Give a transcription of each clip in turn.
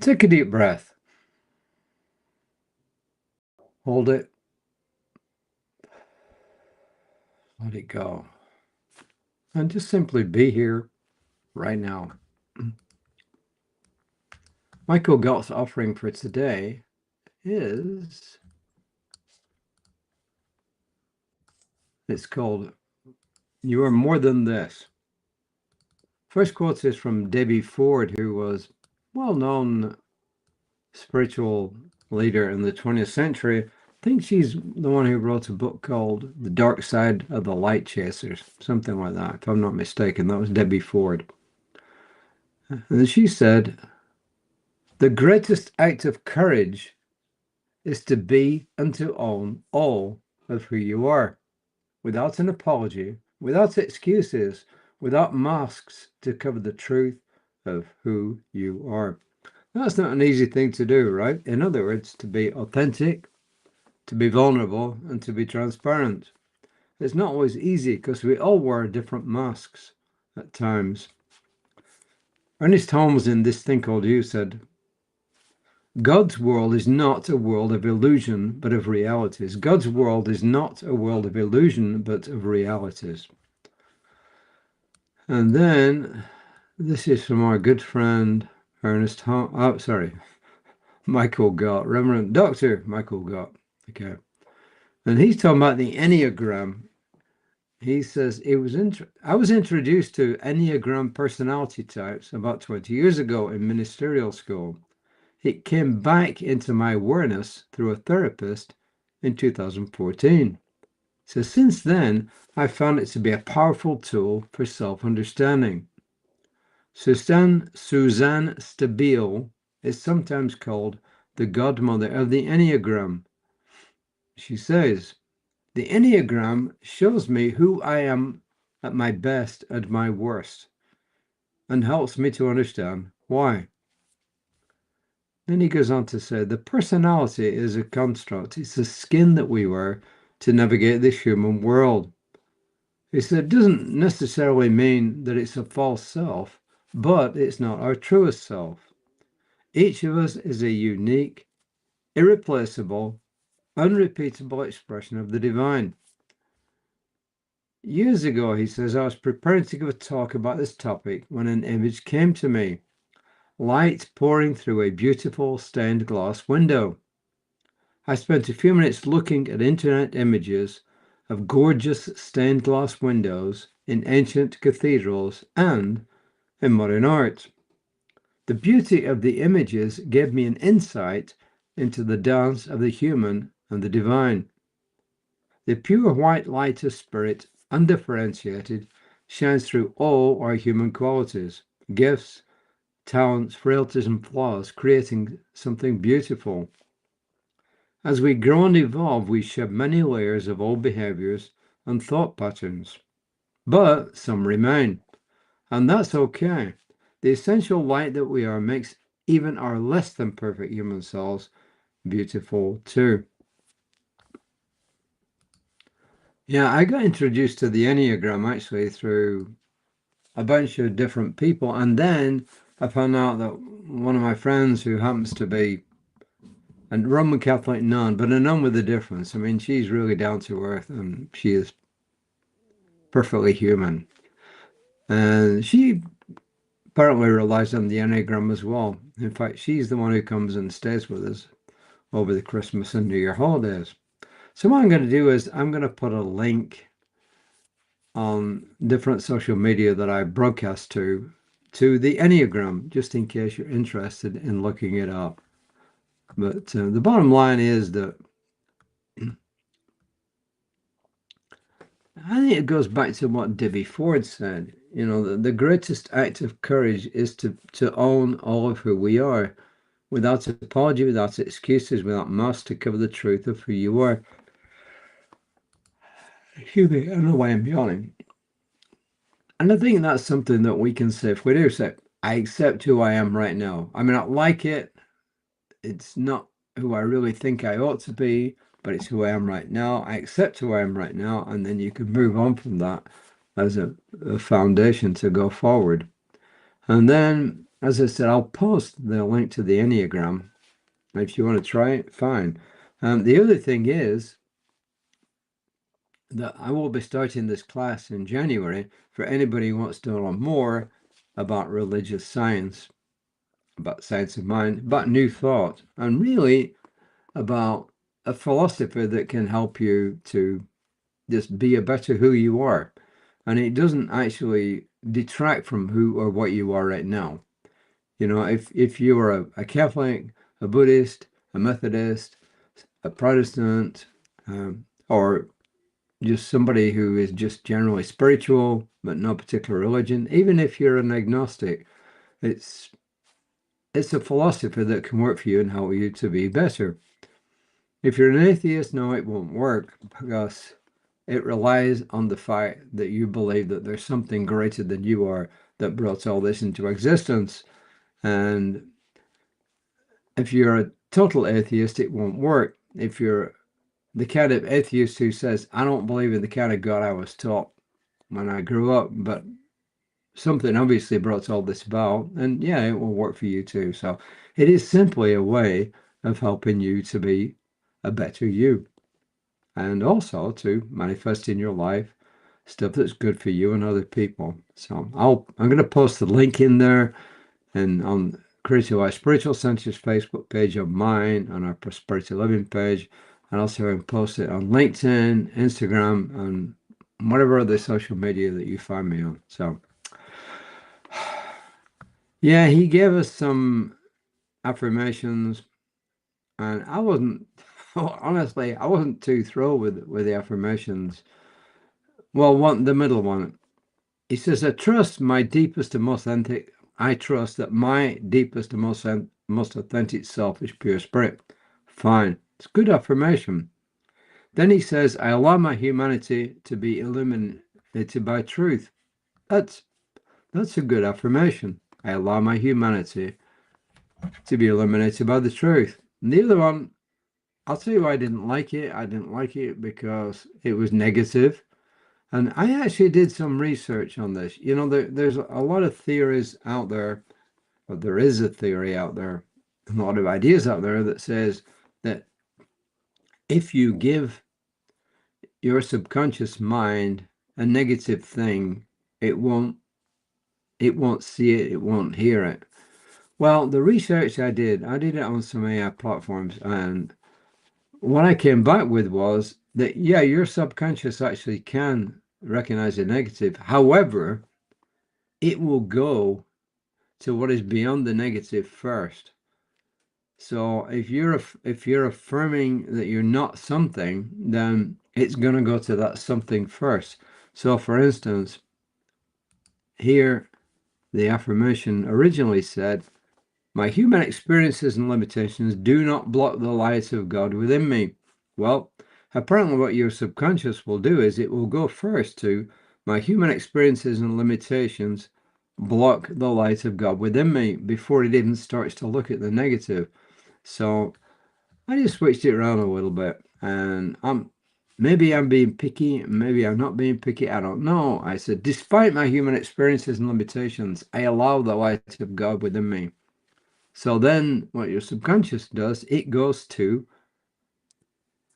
Take a deep breath. Hold it. Let it go. And just simply be here right now. Michael Gott's offering for today is, it's called, You Are More Than This. First quote is from Debbie Ford, who was well-known spiritual leader in the 20th century. I think she's the one who wrote a book called The Dark Side of the Light Chasers, something like that, if I'm not mistaken. That was Debbie Ford. And she said, the greatest act of courage is to be and to own all of who you are, without an apology, without excuses, without masks to cover the truth of who you are. That's not an easy thing to do, right? In other words, to be authentic, to be vulnerable, and to be transparent. It's not always easy because we all wear different masks at times. Ernest Holmes, in This Thing Called You, said, God's world is not a world of illusion, but of realities. God's world is not a world of illusion, but of realities. And then, this is from our good friend, Michael Gott, Reverend Dr. Michael Gott. Okay. And he's talking about the Enneagram. He says, I was introduced to Enneagram personality types about 20 years ago in ministerial school. It came back into my awareness through a therapist in 2014. So since then, I've found it to be a powerful tool for self-understanding. Suzanne Stabile is sometimes called the godmother of the Enneagram. She says, the Enneagram shows me who I am at my best and my worst, and helps me to understand why. Then he goes on to say, the personality is a construct. It's the skin that we wear to navigate this human world. He said, it doesn't necessarily mean that it's a false self, but it's not our truest self. Each of us is a unique, irreplaceable, unrepeatable expression of the divine. Years ago, he says, I was preparing to give a talk about this topic when an image came to me. Light pouring through a beautiful stained glass window. I spent a few minutes looking at internet images of gorgeous stained glass windows in ancient cathedrals and in modern art. The beauty of the images gave me an insight into the dance of the human and the divine. The pure white light of spirit, undifferentiated, shines through all our human qualities, gifts, talents, frailties, and flaws, creating something beautiful. As we grow and evolve, we shed many layers of old behaviors and thought patterns, but some remain, and that's okay. The essential light that we are makes even our less than perfect human selves beautiful too. Yeah, I got introduced to the Enneagram actually through a bunch of different people, and then I found out that one of my friends who happens to be a Roman Catholic nun, but a nun with a difference. I mean, she's really down to earth and she is perfectly human. And she apparently relies on the Enneagram as well. In fact, she's the one who comes and stays with us over the Christmas and New Year holidays. So what I'm going to do is I'm going to put a link on different social media that I broadcast to the Enneagram, just in case you're interested in looking it up. But the bottom line is that I think it goes back to what Debbie Ford said. You know, the greatest act of courage is to own all of who we are, without apology, without excuses, without masks, to cover the truth of who you are. Excuse me, I don't know why I'm yawning. And I think that's something that we can say, if we do say, I accept who I am right now. I may not like it. It's not who I really think I ought to be, but it's who I am right now. I accept who I am right now, and then you can move on from that as a foundation to go forward. And then, as I said, I'll post the link to the Enneagram. If you want to try it, fine. The other thing is that I will be starting this class in January for anybody who wants to know more about religious science, about science of mind, about new thought, and really about a philosophy that can help you to just be a better who you are. And it doesn't actually detract from who or what you are right now. You know, if you are a Catholic, a Buddhist, a Methodist, a Protestant, or just somebody who is just generally spiritual, but no particular religion, even if you're an agnostic, it's a philosophy that can work for you and help you to be better. If you're an atheist, no, it won't work because it relies on the fact that you believe that there's something greater than you are that brought all this into existence. And if you're a total atheist, it won't work. If you're the kind of atheist who says, I don't believe in the kind of God I was taught when I grew up, but something obviously brought all this about, and yeah, it will work for you too. So it is simply a way of helping you to be a better you, and also to manifest in your life stuff that's good for you and other people. So I'm going to post the link in there, and on Creative Life Spiritual Center's Facebook page, of mine, on our Prosperity Living page, and also post it on LinkedIn, Instagram, and whatever other social media that you find me on. So yeah, he gave us some affirmations, and I wasn't, honestly, I wasn't too thrilled with the affirmations. Well, the middle one, he says, I trust my deepest and most authentic, I trust that my deepest and most authentic self is pure spirit. Fine. It's a good affirmation. Then he says, I allow my humanity to be illuminated by truth. That's a good affirmation. I allow my humanity to be illuminated by the truth. And the other one, I'll tell you why I didn't like it. I didn't like it because it was negative. And I actually did some research on this. You know, there's a lot of theories out there, but there is a theory out there, a lot of ideas out there that says that if you give your subconscious mind a negative thing, it won't see it, it won't hear it. Well, the research I did it on some AI platforms, and what I came back with was that, yeah, your subconscious actually can recognize a negative. However, it will go to what is beyond the negative first. So if you're affirming that you're not something, then it's going to go to that something first. So for instance, here the affirmation originally said, my human experiences and limitations do not block the light of God within me. Well, apparently what your subconscious will do is it will go first to, my human experiences and limitations block the light of God within me, before it even starts to look at the negative. So I just switched it around a little bit, and maybe I'm being picky, maybe I'm not being picky, I don't know. I said, despite my human experiences and limitations, I allow the light of God within me. So then what your subconscious does, it goes to,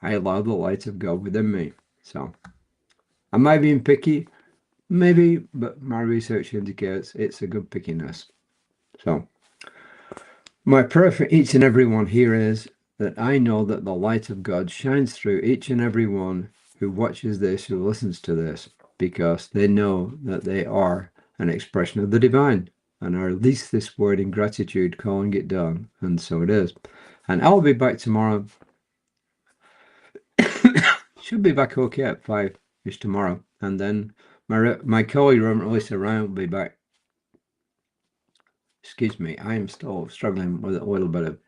I allow the light of God within me. So am I being picky? Maybe, but my research indicates it's a good pickiness. So my prayer for each and every one here is that I know that the light of God shines through each and every one who watches this, who listens to this, because they know that they are an expression of the divine, and I release this word in gratitude, calling it done, and so it is. And I'll be back tomorrow. Should be back okay at 5-ish tomorrow, and then my colleague Reverend Lisa Ryan will be back. Excuse me, I am still struggling with a little bit of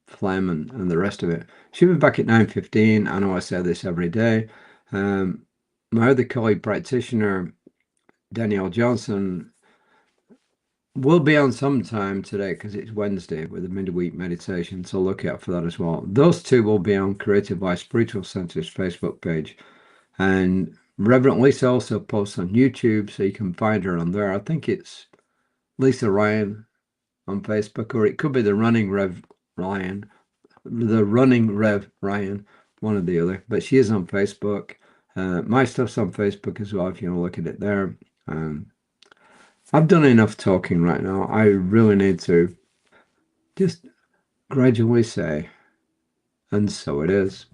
phlegm and the rest of it. She'll be back at 9:15. I know I say this every day. My other colleague practitioner, Danielle Johnson, will be on sometime today because it's Wednesday with a midweek meditation, so look out for that as well. Those two will be on Creative Life Spiritual Center's Facebook page, and Reverend Lisa also posts on YouTube, so you can find her on there. I think it's Lisa Ryan on Facebook, or it could be the Running Rev Ryan, one or the other. But she is on Facebook. My stuff's on Facebook as well, if you want to look at it there. I've done enough talking right now. I really need to just gradually say, and so it is.